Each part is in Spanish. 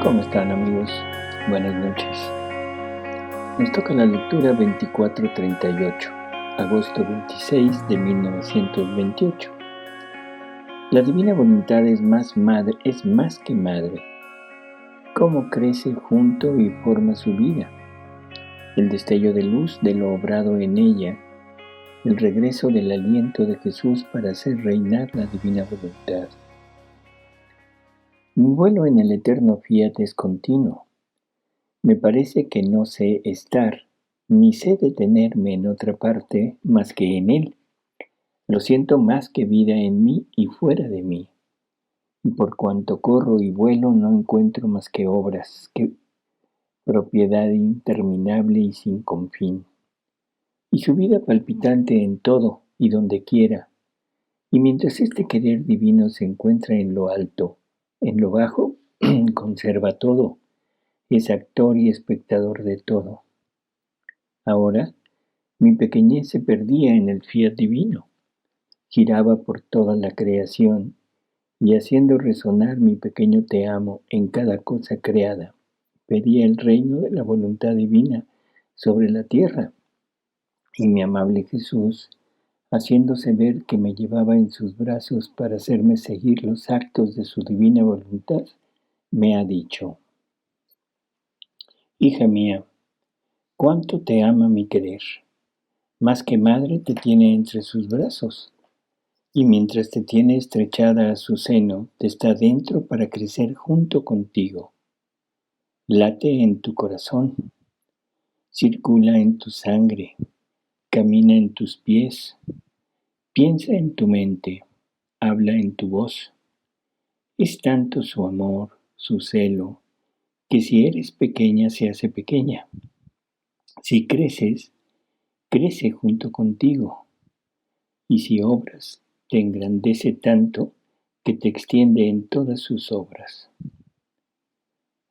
¿Cómo están, amigos? Buenas noches. Nos toca la lectura 2438, agosto 26 de 1928. La divina voluntad es más que madre. Cómo crece junto y forma su vida. El destello de luz de lo obrado en ella, el regreso del aliento de Jesús para hacer reinar la divina voluntad. Mi vuelo en el eterno fiat es continuo. Me parece que no sé estar, ni sé detenerme en otra parte más que en él. Lo siento más que vida en mí y fuera de mí. Y por cuanto corro y vuelo no encuentro más que obras, que propiedad interminable y sin confín. Y su vida palpitante en todo y donde quiera. Y mientras este querer divino se encuentra en lo alto, en lo bajo, conserva todo. Es actor y espectador de todo. Ahora, mi pequeñez se perdía en el fiat divino, giraba por toda la creación y haciendo resonar mi pequeño te amo en cada cosa creada, pedía el reino de la voluntad divina sobre la tierra. Y mi amable Jesús, haciéndose ver que me llevaba en sus brazos para hacerme seguir los actos de su divina voluntad, me ha dicho: hija mía, cuánto te ama mi querer. Más que madre te tiene entre sus brazos, y mientras te tiene estrechada a su seno, te está dentro para crecer junto contigo. Late en tu corazón, circula en tu sangre, camina en tus pies, piensa en tu mente, habla en tu voz. Es tanto su amor, su celo, que si eres pequeña se hace pequeña. Si creces, crece junto contigo. Y si obras, te engrandece tanto que te extiende en todas sus obras.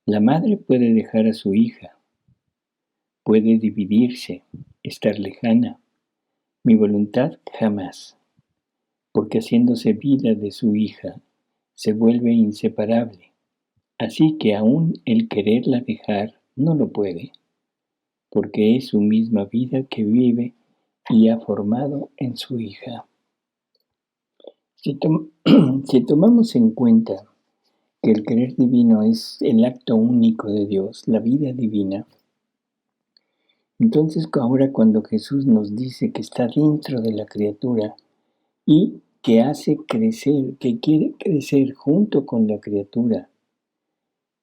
La madre puede dejar a su hija, puede dividirse, estar lejana. Mi voluntad jamás, porque haciéndose vida de su hija, se vuelve inseparable. Así que aún el quererla dejar no lo puede, porque es su misma vida que vive y ha formado en su hija. Si tomamos en cuenta que el querer divino es el acto único de Dios, la vida divina, entonces ahora cuando Jesús nos dice que está dentro de la criatura y que hace crecer, que quiere crecer junto con la criatura,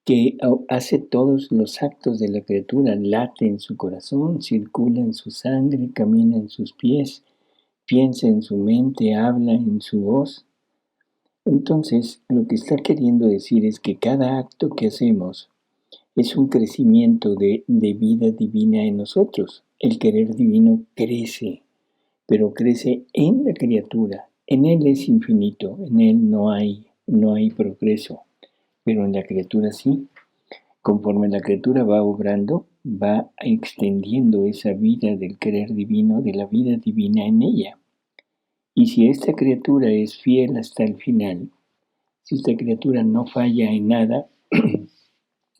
que hace todos los actos de la criatura, late en su corazón, circula en su sangre, camina en sus pies, piensa en su mente, habla en su voz. Entonces, lo que está queriendo decir es que cada acto que hacemos es un crecimiento de vida divina en nosotros. El querer divino crece, pero crece en la criatura. En él es infinito, en él no hay progreso, pero en la criatura sí. Conforme la criatura va obrando, va extendiendo esa vida del querer divino, de la vida divina en ella. Y si esta criatura es fiel hasta el final, si esta criatura no falla en nada,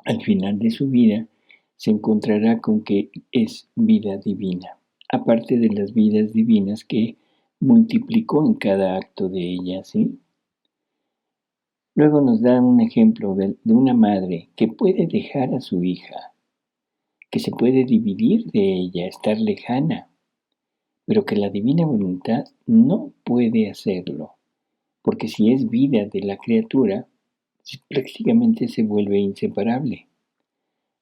al final de su vida se encontrará con que es vida divina, aparte de las vidas divinas que multiplicó en cada acto de ella, ¿sí? Luego nos da un ejemplo de una madre que puede dejar a su hija, que se puede dividir de ella, estar lejana, pero que la divina voluntad no puede hacerlo, porque si es vida de la criatura, prácticamente se vuelve inseparable.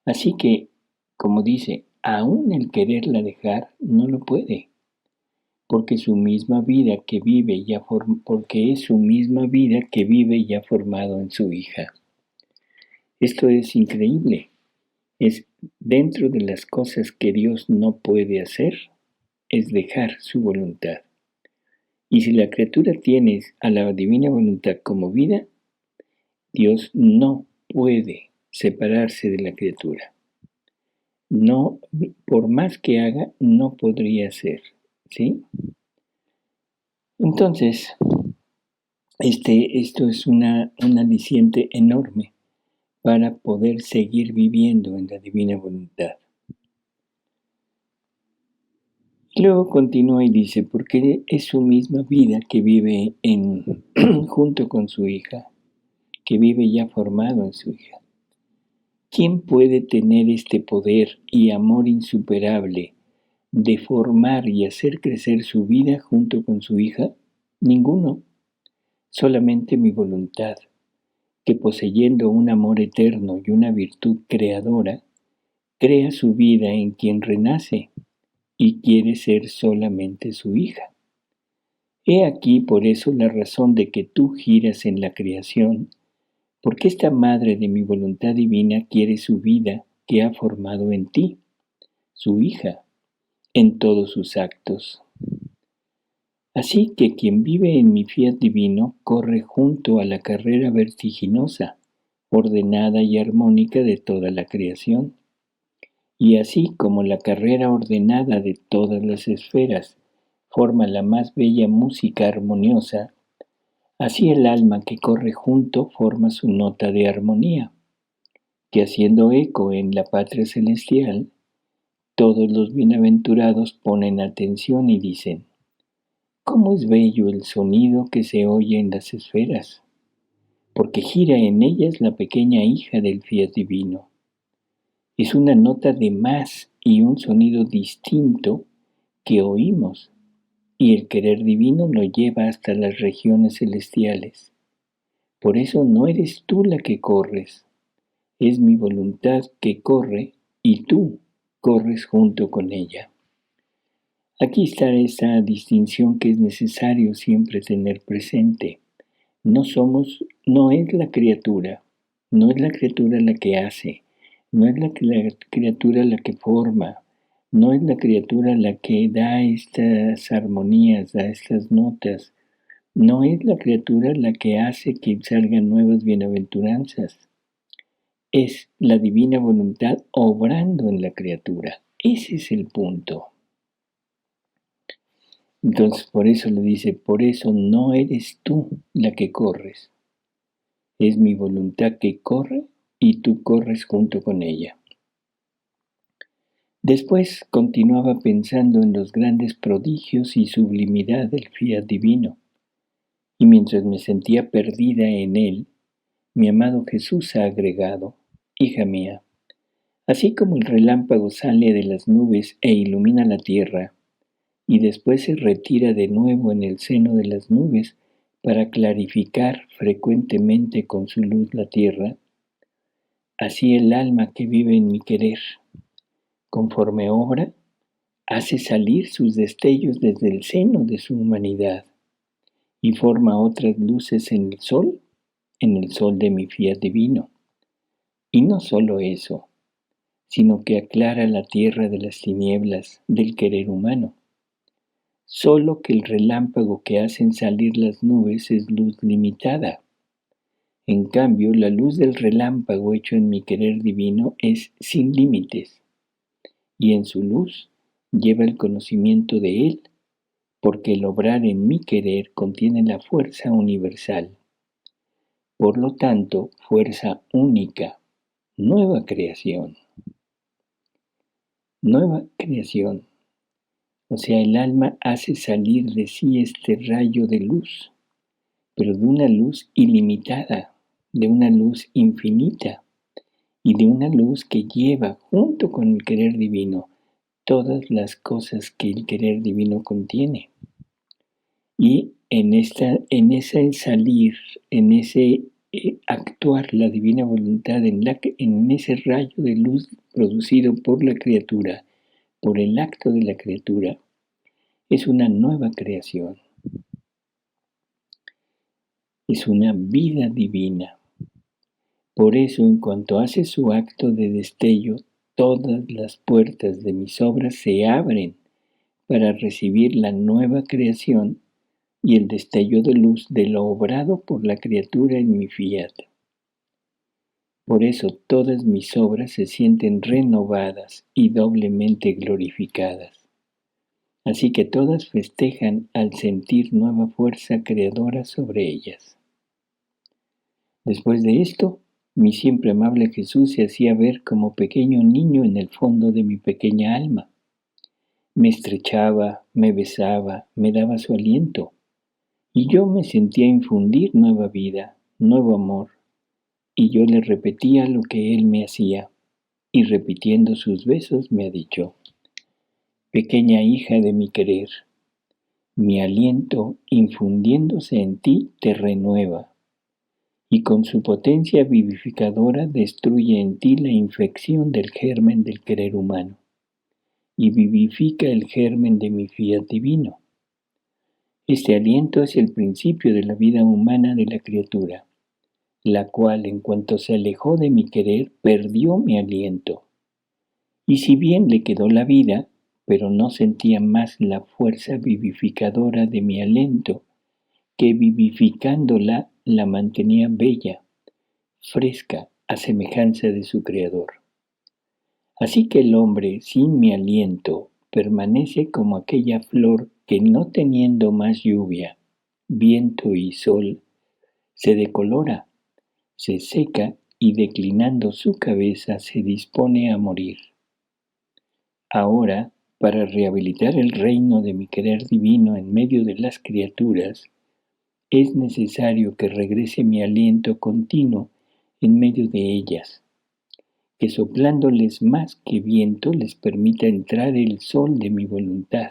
Así que, como dice, aún el quererla dejar no lo puede, porque su misma vida que vive porque es su misma vida que vive ya formado en su hija. Esto es increíble. Es dentro de las cosas que Dios no puede hacer, es dejar su voluntad. Y si la criatura tiene a la divina voluntad como vida, Dios no puede separarse de la criatura. No, por más que haga, no podría ser, ¿sí? Entonces, esto es un aliciente enorme para poder seguir viviendo en la divina voluntad. Luego continúa y dice, porque es su misma vida que vive junto con su hija, que vive ya formado en su hija. ¿Quién puede tener este poder y amor insuperable de formar y hacer crecer su vida junto con su hija? Ninguno, solamente mi voluntad, que poseyendo un amor eterno y una virtud creadora, crea su vida en quien renace y quiere ser solamente su hija. He aquí por eso la razón de que tú giras en la creación, porque esta madre de mi voluntad divina quiere su vida que ha formado en ti, su hija, en todos sus actos. Así que quien vive en mi fiat divino corre junto a la carrera vertiginosa, ordenada y armónica de toda la creación. Y así como la carrera ordenada de todas las esferas forma la más bella música armoniosa, así el alma que corre junto forma su nota de armonía, que haciendo eco en la patria celestial, todos los bienaventurados ponen atención y dicen, ¿cómo es bello el sonido que se oye en las esferas? Porque gira en ellas la pequeña hija del fiat divino. Es una nota de más y un sonido distinto que oímos, y el querer divino lo lleva hasta las regiones celestiales. Por eso no eres tú la que corres, es mi voluntad que corre y tú corres junto con ella. Aquí está esa distinción que es necesario siempre tener presente. No es la criatura, no es la criatura la que hace, no es la criatura la que forma, no es la criatura la que da estas armonías, da estas notas, no es la criatura la que hace que salgan nuevas bienaventuranzas. Es la divina voluntad obrando en la criatura. Ese es el punto. Entonces por eso le dice, por eso no eres tú la que corres. Es mi voluntad que corre y tú corres junto con ella. Después continuaba pensando en los grandes prodigios y sublimidad del fiat divino, y mientras me sentía perdida en él, mi amado Jesús ha agregado, hija mía, así como el relámpago sale de las nubes e ilumina la tierra, y después se retira de nuevo en el seno de las nubes para clarificar frecuentemente con su luz la tierra, así el alma que vive en mi querer, conforme obra, hace salir sus destellos desde el seno de su humanidad y forma otras luces en el sol de mi fiat divino. Y no solo eso, sino que aclara la tierra de las tinieblas del querer humano. Solo que el relámpago que hacen salir las nubes es luz limitada. En cambio, la luz del relámpago hecho en mi querer divino es sin límites, y en su luz lleva el conocimiento de él, porque el obrar en mi querer contiene la fuerza universal. Por lo tanto, fuerza única, nueva creación. Nueva creación. O sea, el alma hace salir de sí este rayo de luz, pero de una luz ilimitada, de una luz infinita y de una luz que lleva junto con el querer divino todas las cosas que el querer divino contiene. Y en ese salir, en ese actuar la divina voluntad, en ese rayo de luz producido por la criatura, por el acto de la criatura, es una nueva creación. Es una vida divina. Por eso, en cuanto hace su acto de destello, todas las puertas de mis obras se abren para recibir la nueva creación y el destello de luz de lo obrado por la criatura en mi fiat. Por eso todas mis obras se sienten renovadas y doblemente glorificadas. Así que todas festejan al sentir nueva fuerza creadora sobre ellas. Después de esto, Mi siempre amable Jesús se hacía ver como pequeño niño en el fondo de mi pequeña alma. Me estrechaba, me besaba, me daba su aliento, y yo me sentía infundir nueva vida, nuevo amor, y yo le repetía lo que él me hacía, y repitiendo sus besos me ha dicho: pequeña hija de mi querer, mi aliento infundiéndose en ti te renueva, y con su potencia vivificadora destruye en ti la infección del germen del querer humano, y vivifica el germen de mi fiat divino. Este aliento es el principio de la vida humana de la criatura, la cual, en cuanto se alejó de mi querer, perdió mi aliento. Y si bien le quedó la vida, pero no sentía más la fuerza vivificadora de mi aliento, que vivificándola la mantenía bella, fresca, a semejanza de su Creador. Así que el hombre sin mi aliento permanece como aquella flor que, no teniendo más lluvia, viento y sol, se decolora, se seca y, declinando su cabeza, se dispone a morir. Ahora, para rehabilitar el reino de mi querer divino en medio de las criaturas, es necesario que regrese mi aliento continuo en medio de ellas, que soplándoles más que viento les permita entrar el sol de mi voluntad,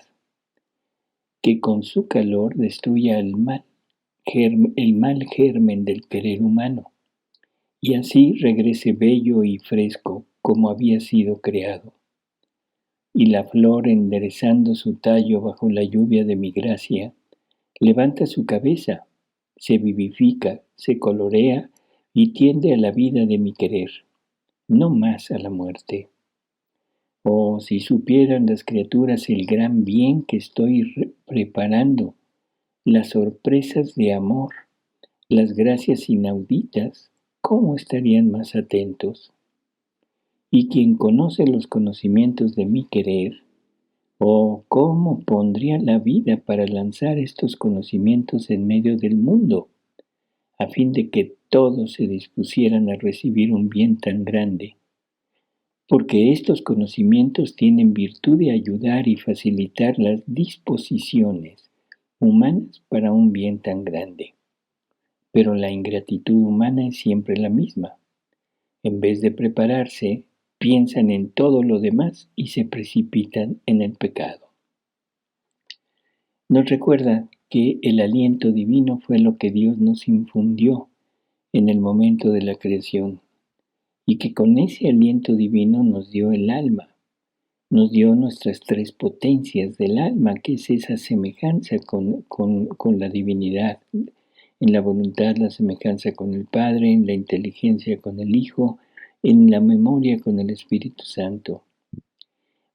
que con su calor destruya el mal germen del querer humano, y así regrese bello y fresco como había sido creado. Y la flor, enderezando su tallo bajo la lluvia de mi gracia, levanta su cabeza, se vivifica, se colorea y tiende a la vida de mi querer, no más a la muerte. Oh, si supieran las criaturas el gran bien que estoy preparando, las sorpresas de amor, las gracias inauditas, ¿cómo estarían más atentos? Y quien conoce los conocimientos de mi querer, oh, cómo pondría la vida para lanzar estos conocimientos en medio del mundo, a fin de que todos se dispusieran a recibir un bien tan grande, porque estos conocimientos tienen virtud de ayudar y facilitar las disposiciones humanas para un bien tan grande. Pero la ingratitud humana es siempre la misma. En vez de prepararse, piensan en todo lo demás y se precipitan en el pecado. Nos recuerda que el aliento divino fue lo que Dios nos infundió en el momento de la creación, y que con ese aliento divino nos dio el alma, nos dio nuestras tres potencias del alma, que es esa semejanza con la divinidad. En la voluntad la semejanza con el Padre, en la inteligencia con el Hijo, en la memoria con el Espíritu Santo.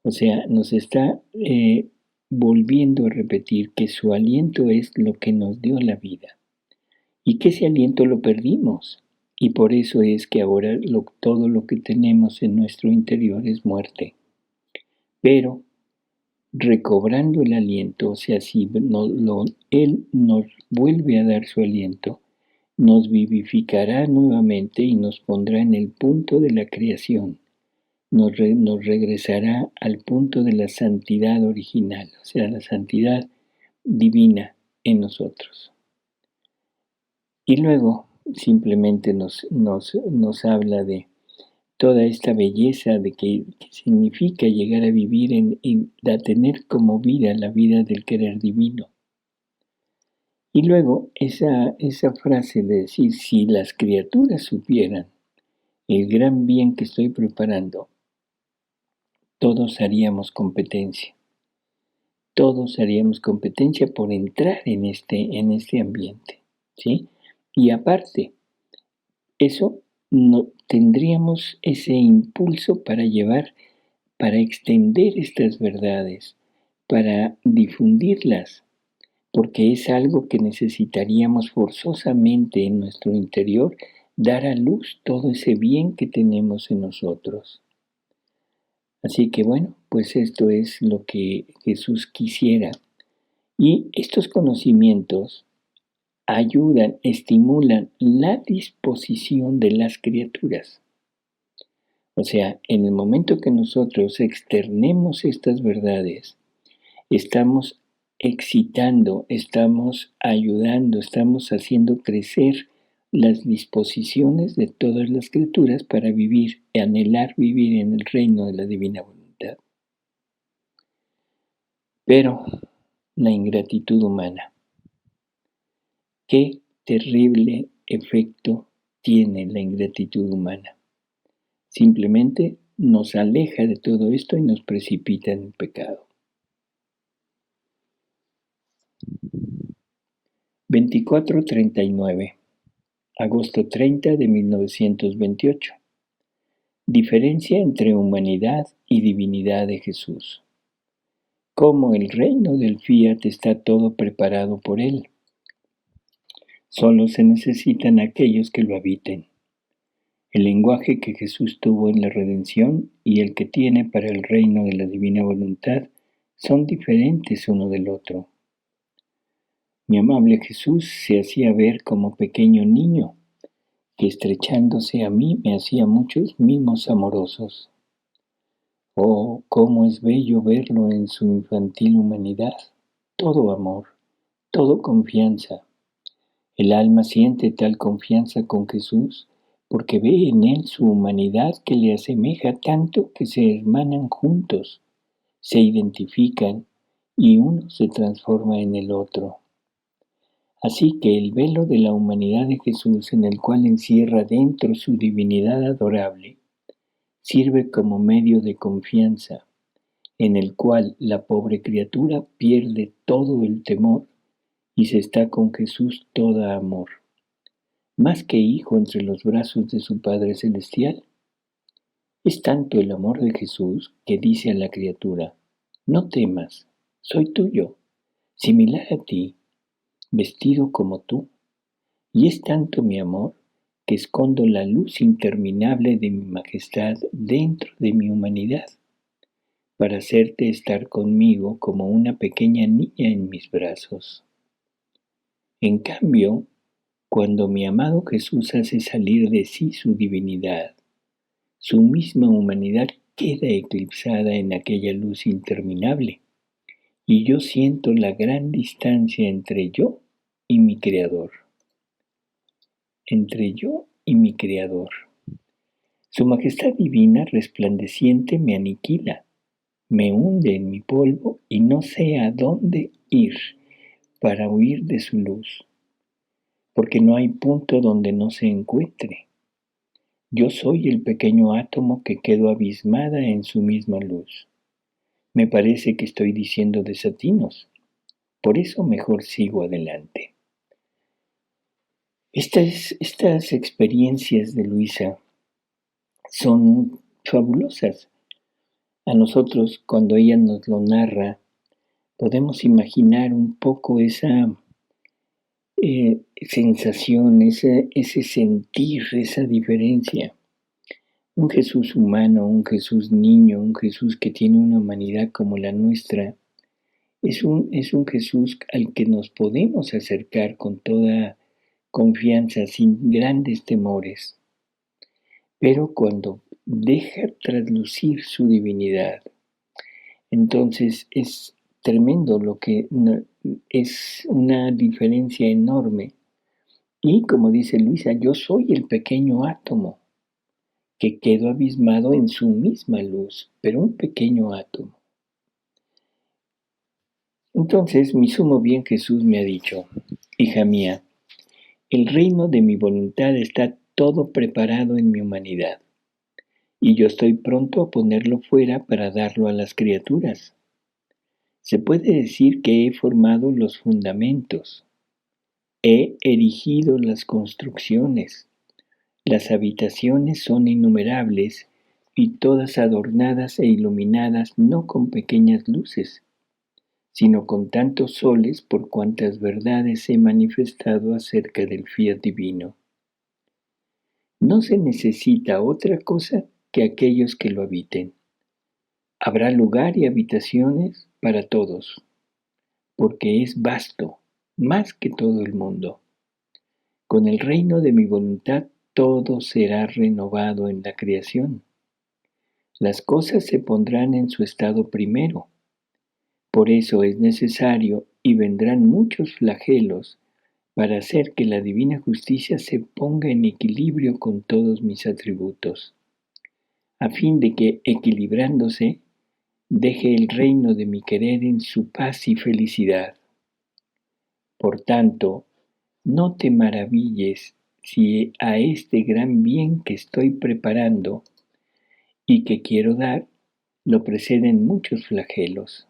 O sea, nos está volviendo a repetir que su aliento es lo que nos dio la vida y que ese aliento lo perdimos. Y por eso es que ahora todo lo que tenemos en nuestro interior es muerte. Pero recobrando el aliento, o sea, si Él nos vuelve a dar su aliento, nos vivificará nuevamente y nos pondrá en el punto de la creación. Nos regresará al punto de la santidad original, o sea, la santidad divina en nosotros. Y luego simplemente nos habla de toda esta belleza de que significa llegar a vivir a tener como vida la vida del querer divino. Y luego esa frase de decir: si las criaturas supieran el gran bien que estoy preparando, todos haríamos competencia. Todos haríamos competencia por entrar en este ambiente, ¿sí? Y aparte, eso no tendríamos ese impulso para extender estas verdades, para difundirlas, porque es algo que necesitaríamos forzosamente en nuestro interior, dar a luz todo ese bien que tenemos en nosotros. Así que bueno, pues esto es lo que Jesús quisiera. Y estos conocimientos ayudan, estimulan la disposición de las criaturas. O sea, en el momento que nosotros externemos estas verdades, estamos excitando, estamos ayudando, estamos haciendo crecer las disposiciones de todas las criaturas para vivir, anhelar vivir en el reino de la divina voluntad. Pero la ingratitud humana, qué terrible efecto tiene la ingratitud humana. Simplemente nos aleja de todo esto y nos precipita en el pecado. 2439, agosto 30 de 1928. Diferencia entre humanidad y divinidad de Jesús. Como el reino del Fiat está todo preparado por Él. Solo se necesitan aquellos que lo habiten. El lenguaje que Jesús tuvo en la redención y el que tiene para el reino de la divina voluntad son diferentes uno del otro. Mi amable Jesús se hacía ver como pequeño niño, que estrechándose a mí me hacía muchos mimos amorosos. Oh, cómo es bello verlo en su infantil humanidad, todo amor, todo confianza. El alma siente tal confianza con Jesús porque ve en él su humanidad que le asemeja tanto que se hermanan juntos, se identifican y uno se transforma en el otro. Así que el velo de la humanidad de Jesús, en el cual encierra dentro su divinidad adorable, sirve como medio de confianza, en el cual la pobre criatura pierde todo el temor y se está con Jesús toda amor. Más que hijo entre los brazos de su Padre Celestial, es tanto el amor de Jesús que dice a la criatura: no temas, soy tuyo, similar a ti, vestido como tú, y es tanto mi amor que escondo la luz interminable de mi majestad dentro de mi humanidad, para hacerte estar conmigo como una pequeña niña en mis brazos. En cambio, cuando mi amado Jesús hace salir de sí su divinidad, su misma humanidad queda eclipsada en aquella luz interminable, y yo siento la gran distancia entre yo y mi Creador. Entre yo y mi Creador. Su majestad divina resplandeciente me aniquila, me hunde en mi polvo y no sé a dónde ir para huir de su luz, porque no hay punto donde no se encuentre. Yo soy el pequeño átomo que quedo abismada en su misma luz. Me parece que estoy diciendo desatinos, por eso mejor sigo adelante. Estas experiencias de Luisa son fabulosas. A nosotros, cuando ella nos lo narra, podemos imaginar un poco esa sensación, ese sentir, esa diferencia. Un Jesús humano, un Jesús niño, un Jesús que tiene una humanidad como la nuestra, es un Jesús al que nos podemos acercar con toda confianza, sin grandes temores. Pero cuando deja traslucir su divinidad, entonces es tremendo lo que es una diferencia enorme. Y como dice Luisa, yo soy el pequeño átomo que quedo abismado en su misma luz, pero un pequeño átomo. Entonces mi sumo bien Jesús me ha dicho: hija mía, el reino de mi voluntad está todo preparado en mi humanidad, y yo estoy pronto a ponerlo fuera para darlo a las criaturas. Se puede decir que he formado los fundamentos, he erigido las construcciones, las habitaciones son innumerables y todas adornadas e iluminadas no con pequeñas luces, sino con tantos soles por cuantas verdades he manifestado acerca del fiat divino. No se necesita otra cosa que aquellos que lo habiten. Habrá lugar y habitaciones para todos, porque es vasto, más que todo el mundo. Con el reino de mi voluntad todo será renovado en la creación. Las cosas se pondrán en su estado primero. Por eso es necesario y vendrán muchos flagelos para hacer que la divina justicia se ponga en equilibrio con todos mis atributos, a fin de que, equilibrándose, deje el reino de mi querer en su paz y felicidad. Por tanto, no te maravilles si a este gran bien que estoy preparando y que quiero dar, lo preceden muchos flagelos.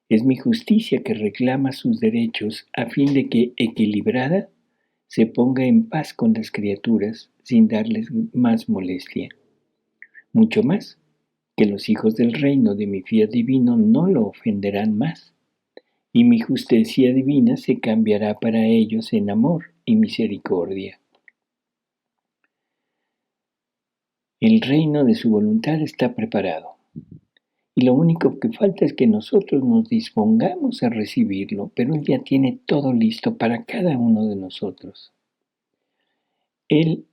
Es mi justicia que reclama sus derechos a fin de que, equilibrada, se ponga en paz con las criaturas sin darles más molestia. Mucho más, que los hijos del reino de mi fiat divino no lo ofenderán más, y mi justicia divina se cambiará para ellos en amor y misericordia. El reino de su voluntad está preparado, y lo único que falta es que nosotros nos dispongamos a recibirlo, pero Él ya tiene todo listo para cada uno de nosotros. El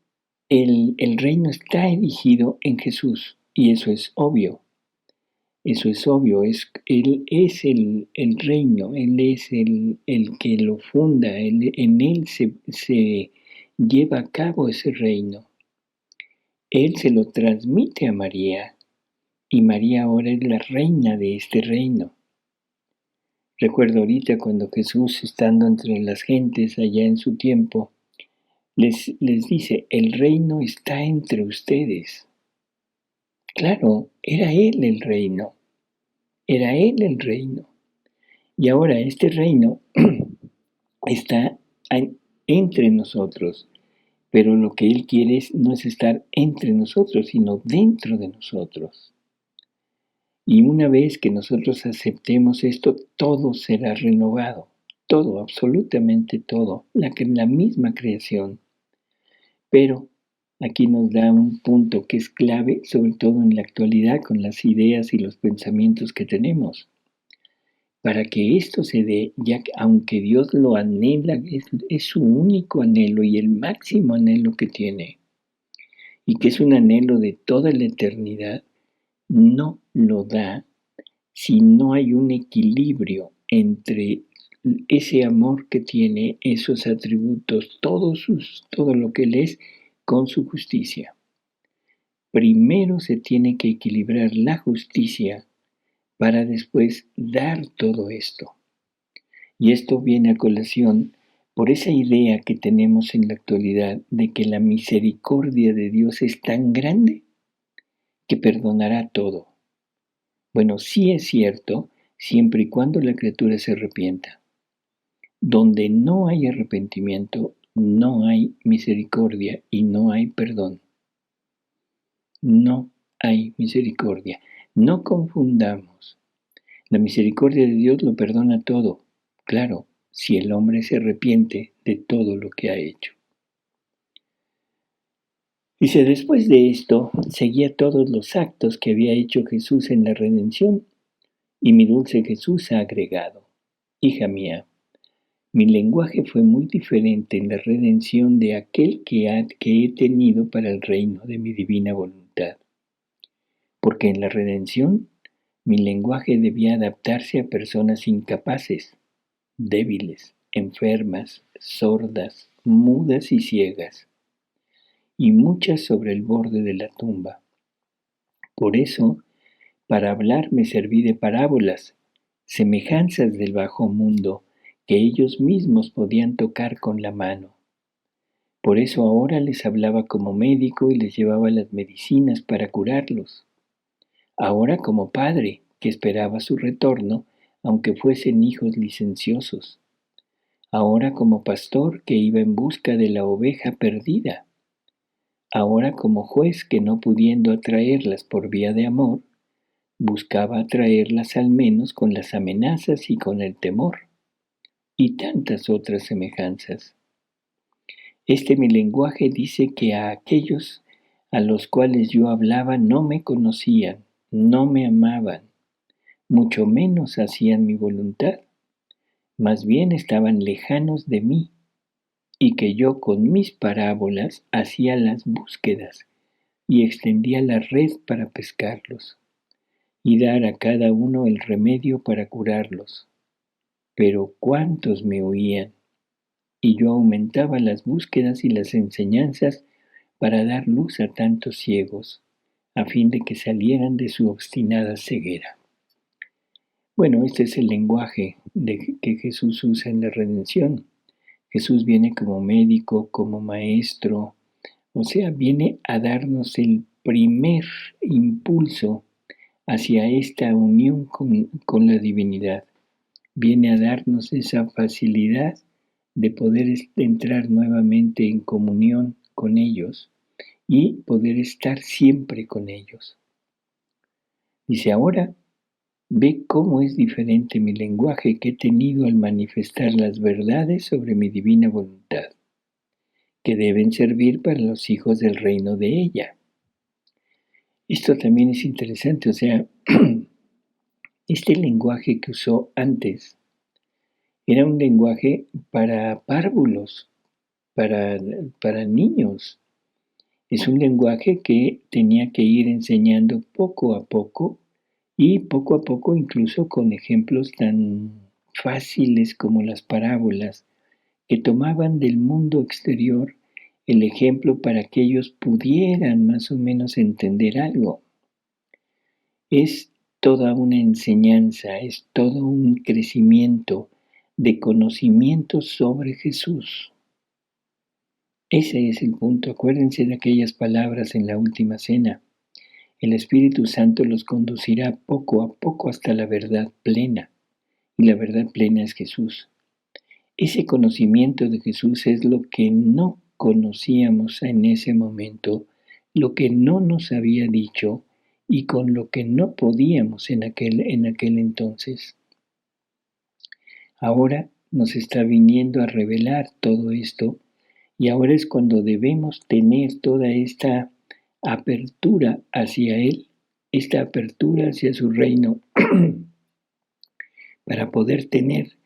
reino está erigido en Jesús, y eso es obvio. Eso es obvio, Él es el reino, Él es el que lo funda, en Él se lleva a cabo ese reino. Él se lo transmite a María, y María ahora es la reina de este reino. Recuerdo ahorita cuando Jesús, estando entre las gentes allá en su tiempo, les dice, el reino está entre ustedes. Claro, era Él el reino. Era Él el reino. Y ahora este reino está entre nosotros. Pero lo que Él quiere no es estar entre nosotros, sino dentro de nosotros. Y una vez que nosotros aceptemos esto, todo será renovado. Todo, absolutamente todo. La misma creación. Pero aquí nos da un punto que es clave, sobre todo en la actualidad, con las ideas y los pensamientos que tenemos. Para que esto se dé, ya que aunque Dios lo anhela, es su único anhelo y el máximo anhelo que tiene, y que es un anhelo de toda la eternidad, no lo da si no hay un equilibrio entre ese amor que tiene, esos atributos, todo lo que Él es, con su justicia. Primero se tiene que equilibrar la justicia para después dar todo esto. Y esto viene a colación por esa idea que tenemos en la actualidad de que la misericordia de Dios es tan grande que perdonará todo. Bueno, sí es cierto, siempre y cuando la criatura se arrepienta. Donde no hay arrepentimiento, no hay misericordia y no hay perdón. No hay misericordia. No confundamos. La misericordia de Dios lo perdona todo, claro, si el hombre se arrepiente de todo lo que ha hecho. Dice, después de esto, seguía todos los actos que había hecho Jesús en la redención, y mi dulce Jesús ha agregado, hija mía, mi lenguaje fue muy diferente en la redención de aquel que he tenido para el reino de mi divina voluntad. Porque en la redención, mi lenguaje debía adaptarse a personas incapaces, débiles, enfermas, sordas, mudas y ciegas, y muchas sobre el borde de la tumba. Por eso, para hablar me serví de parábolas, semejanzas del bajo mundo, que ellos mismos podían tocar con la mano. Por eso ahora les hablaba como médico y les llevaba las medicinas para curarlos. Ahora como padre, que esperaba su retorno, aunque fuesen hijos licenciosos. Ahora como pastor, que iba en busca de la oveja perdida. Ahora como juez, que no pudiendo atraerlas por vía de amor, buscaba atraerlas al menos con las amenazas y con el temor, y tantas otras semejanzas. Este mi lenguaje dice que a aquellos a los cuales yo hablaba no me conocían, no me amaban, mucho menos hacían mi voluntad, más bien estaban lejanos de mí, y que yo con mis parábolas hacía las búsquedas y extendía la red para pescarlos y dar a cada uno el remedio para curarlos. Pero cuántos me oían, y yo aumentaba las búsquedas y las enseñanzas para dar luz a tantos ciegos, a fin de que salieran de su obstinada ceguera. Bueno, este es el lenguaje que Jesús usa en la redención. Jesús viene como médico, como maestro, o sea, viene a darnos el primer impulso hacia esta unión con la divinidad. Viene a darnos esa facilidad de poder entrar nuevamente en comunión con ellos y poder estar siempre con ellos. Dice, ahora ve cómo es diferente mi lenguaje que he tenido al manifestar las verdades sobre mi divina voluntad, que deben servir para los hijos del reino de ella. Esto también es interesante, o sea, este lenguaje que usó antes era un lenguaje para párvulos, para niños. Es un lenguaje que tenía que ir enseñando poco a poco y poco a poco incluso con ejemplos tan fáciles como las parábolas, que tomaban del mundo exterior el ejemplo para que ellos pudieran más o menos entender algo. Es toda una enseñanza, es todo un crecimiento de conocimiento sobre Jesús. Ese es el punto. Acuérdense de aquellas palabras en la última cena. El Espíritu Santo los conducirá poco a poco hasta la verdad plena. Y la verdad plena es Jesús. Ese conocimiento de Jesús es lo que no conocíamos en ese momento, lo que no nos había dicho y con lo que no podíamos en aquel entonces. Ahora nos está viniendo a revelar todo esto y ahora es cuando debemos tener toda esta apertura hacia Él, esta apertura hacia su reino, para poder tener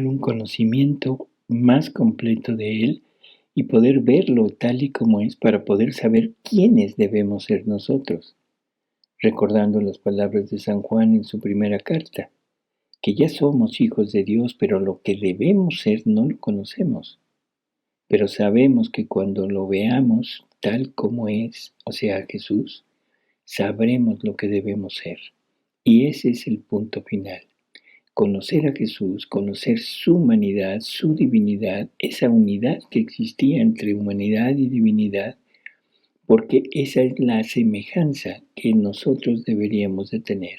un conocimiento más completo de Él y poder verlo tal y como es, para poder saber quiénes debemos ser nosotros, recordando las palabras de San Juan en su primera carta, que ya somos hijos de Dios, pero lo que debemos ser no lo conocemos. Pero sabemos que cuando lo veamos tal como es, o sea, Jesús, sabremos lo que debemos ser. Y ese es el punto final. Conocer a Jesús, conocer su humanidad, su divinidad, esa unidad que existía entre humanidad y divinidad, porque esa es la semejanza que nosotros deberíamos de tener.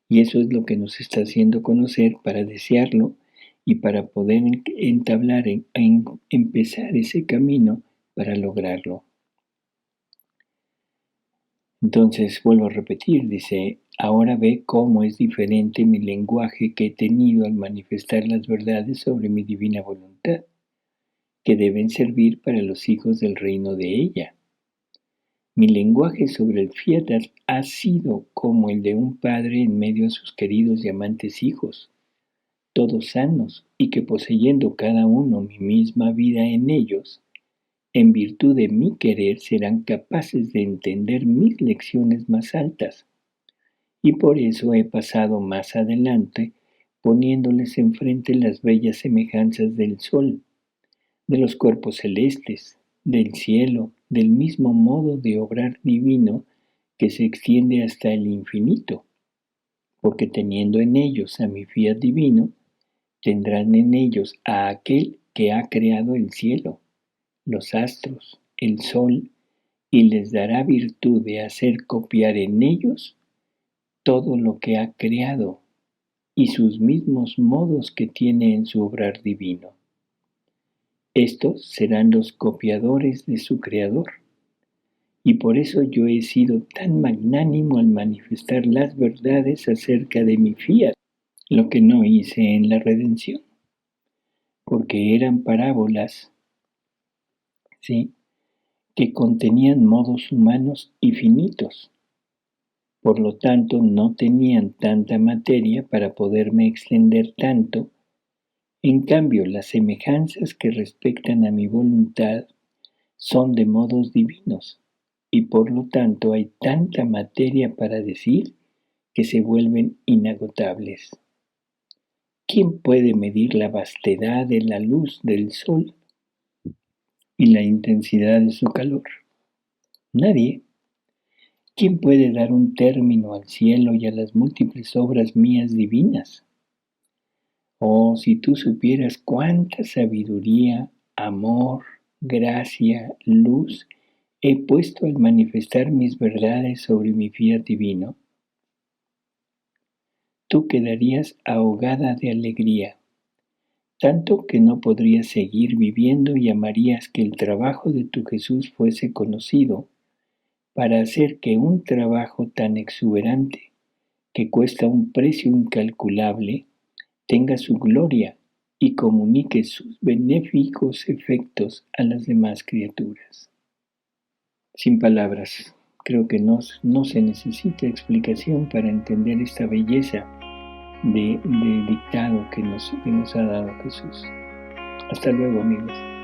Y eso es lo que nos está haciendo conocer para desearlo y para poder entablar, empezar ese camino para lograrlo. Entonces, vuelvo a repetir, dice, ahora ve cómo es diferente mi lenguaje que he tenido al manifestar las verdades sobre mi divina voluntad, que deben servir para los hijos del reino de ella. Mi lenguaje sobre el fiat ha sido como el de un padre en medio de sus queridos y amantes hijos, todos sanos, y que poseyendo cada uno mi misma vida en ellos, en virtud de mi querer serán capaces de entender mis lecciones más altas. Y por eso he pasado más adelante poniéndoles enfrente las bellas semejanzas del sol, de los cuerpos celestes, del cielo, del mismo modo de obrar divino que se extiende hasta el infinito, porque teniendo en ellos a mi fiat divino, tendrán en ellos a aquel que ha creado el cielo, los astros, el sol, y les dará virtud de hacer copiar en ellos todo lo que ha creado y sus mismos modos que tiene en su obrar divino. Estos serán los copiadores de su Creador, y por eso yo he sido tan magnánimo al manifestar las verdades acerca de mi fiat, lo que no hice en la redención, porque eran parábolas, ¿sí?, que contenían modos humanos y finitos. Por lo tanto, no tenían tanta materia para poderme extender tanto. En cambio, las semejanzas que respectan a mi voluntad son de modos divinos, y por lo tanto hay tanta materia para decir que se vuelven inagotables. ¿Quién puede medir la vastedad de la luz del sol y la intensidad de su calor? Nadie. ¿Quién puede dar un término al cielo y a las múltiples obras mías divinas? Oh, si tú supieras cuánta sabiduría, amor, gracia, luz he puesto al manifestar mis verdades sobre mi fiat divino, tú quedarías ahogada de alegría, tanto que no podrías seguir viviendo y amarías que el trabajo de tu Jesús fuese conocido para hacer que un trabajo tan exuberante, que cuesta un precio incalculable, tenga su gloria y comunique sus benéficos efectos a las demás criaturas. Sin palabras, creo que no se necesita explicación para entender esta belleza de dictado que nos ha dado Jesús. Hasta luego, amigos.